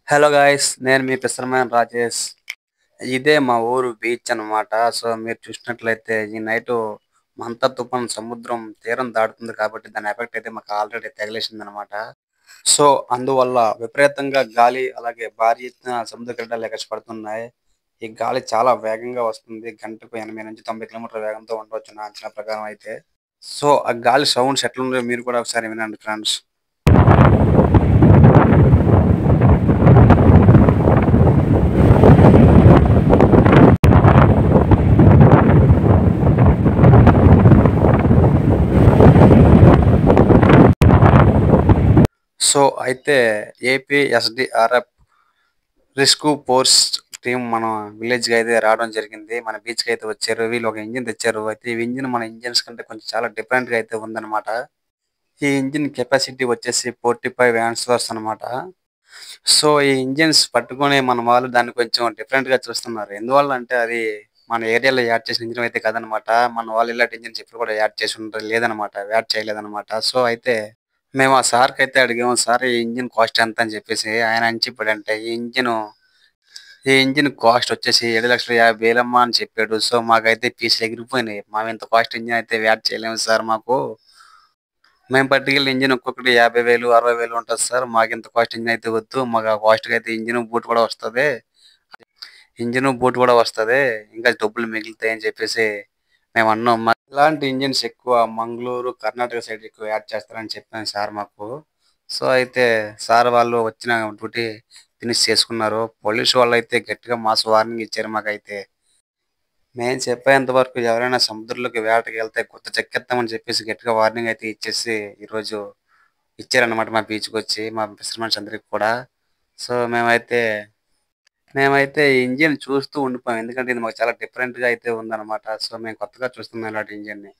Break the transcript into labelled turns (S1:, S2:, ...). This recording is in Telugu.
S1: హలో గాయ్స్, నేను మీ పిసరమైన రాజేష్. ఇదే మా ఊరు బీచ్ అన్నమాట. సో మీరు చూసినట్లయితే ఈ నైట్ మంత తుఫాన్ సముద్రం తీరం దాటుతుంది కాబట్టి దాని ఎఫెక్ట్ అయితే మాకు ఆల్రెడీ తగిలేసింది అనమాట. సో అందువల్ల విపరీతంగా గాలి అలాగే భారీ ఎత్తున సముద్ర కిరటాలు ఎగసిపడుతున్నాయి. ఈ గాలి చాలా వేగంగా వస్తుంది. గంటకు 80 నుంచి 90 కిలోమీటర్ల వేగంతో ఉండవచ్చు నా అంచనా ప్రకారం అయితే. సో ఆ గాలి సౌండ్స్ ఎట్లున్నాయో మీరు కూడా ఒకసారి వినండి ఫ్రెండ్స్. సో అయితే ఏపీఎస్డిఆర్ఎఫ్ రెస్క్యూ ఫోర్స్ టీం మన విలేజ్ కి అయితే రావడం జరిగింది. మన బీచ్ కి అయితే వచ్చారు. వీళ్ళు ఒక ఇంజిన్ తెచ్చారు. అయితే ఈ ఇంజిన్ మన ఇంజిన్స్ కంటే కొంచెం చాలా డిఫరెంట్ గా అయితే ఉందన్నమాట. ఈ ఇంజిన్ కెపాసిటీ వచ్చేసి 45 ఆన్సర్స్ అన్నమాట. సో ఈ ఇంజిన్స్ పట్టుకొని మన వాళ్ళు దాన్ని కొంచెం డిఫరెంట్ గా చూస్తున్నారు. ఎందువల్ల అంటే అది మన ఏరియాలో యాడ్ చేసిన ఇంజిన్ అయితే కాదనమాట. మన వాళ్ళు ఇలాంటి ఇంజిన్స్ ఇప్పుడు కూడా యాడ్ చేసి ఉంటారు లేదనమాట. యాడ్ చేయలేదన్నమాట. సో అయితే మేము ఆ సార్‌కి అయితే అడిగాము. సార్ ఈ ఇంజిన్ కాస్ట్ ఎంత అని చెప్పేసి. ఆయన ఏం చెప్పాడంటే ఈ ఇంజిన్ కాస్ట్ వచ్చేసి 7,50,000 అమ్మా అని చెప్పాడు. సో మాకైతే పీసులు ఎగిరిపోయినాయి. మేము ఇంత కాస్ట్ ఇంజిన్ అయితే యాడ్ చేయలేము సార్ మాకు. మేము పట్టుకెళ్ళిన ఇంజిన్ ఒక్కొక్కటి 50,000, 60,000 ఉంటది సార్. మాకింత కాస్ట్ ఇంజిన్ అయితే వద్దు. మాకు ఆ కాస్ట్‌కి అయితే ఇంజిన్, బూట్ కూడా వస్తది. ఇంజిన్, బూట్ కూడా వస్తది. ఇంకా డబ్బులు మిగులుతాయని చెప్పేసి మేమన్నాం. ఇలాంటి ఇంజిన్స్ ఎక్కువ మంగళూరు, కర్ణాటక సైడ్ ఎక్కువ యాడ్ చేస్తారని చెప్పాను సార్ మాకు. సో అయితే సార్ వాళ్ళు వచ్చిన డ్యూటీ ఫినిష్ చేసుకున్నారు. పోలీసు వాళ్ళైతే గట్టిగా మాస్ వార్నింగ్ ఇచ్చారు మాకైతే. మేము చెప్పేంత వరకు ఎవరైనా సముద్రంలోకి వేటకి వెళ్తే గుత్త చెక్కేస్తామని చెప్పేసి గట్టిగా వార్నింగ్ అయితే ఇచ్చేసి ఈరోజు ఇచ్చారన్నమాట మా బీచ్‌కి వచ్చి మా ఫిషర్మెన్స్ అందరికి కూడా. సో మేమైతే ఈ ఇంజిన్ చూస్తూ ఉండిపోయాం. ఎందుకంటే ఇది మాకు చాలా డిఫరెంట్‌గా అయితే ఉందన్నమాట. సో మేము కొత్తగా చూస్తున్నాం ఇలాంటి ఇంజిన్‌ని.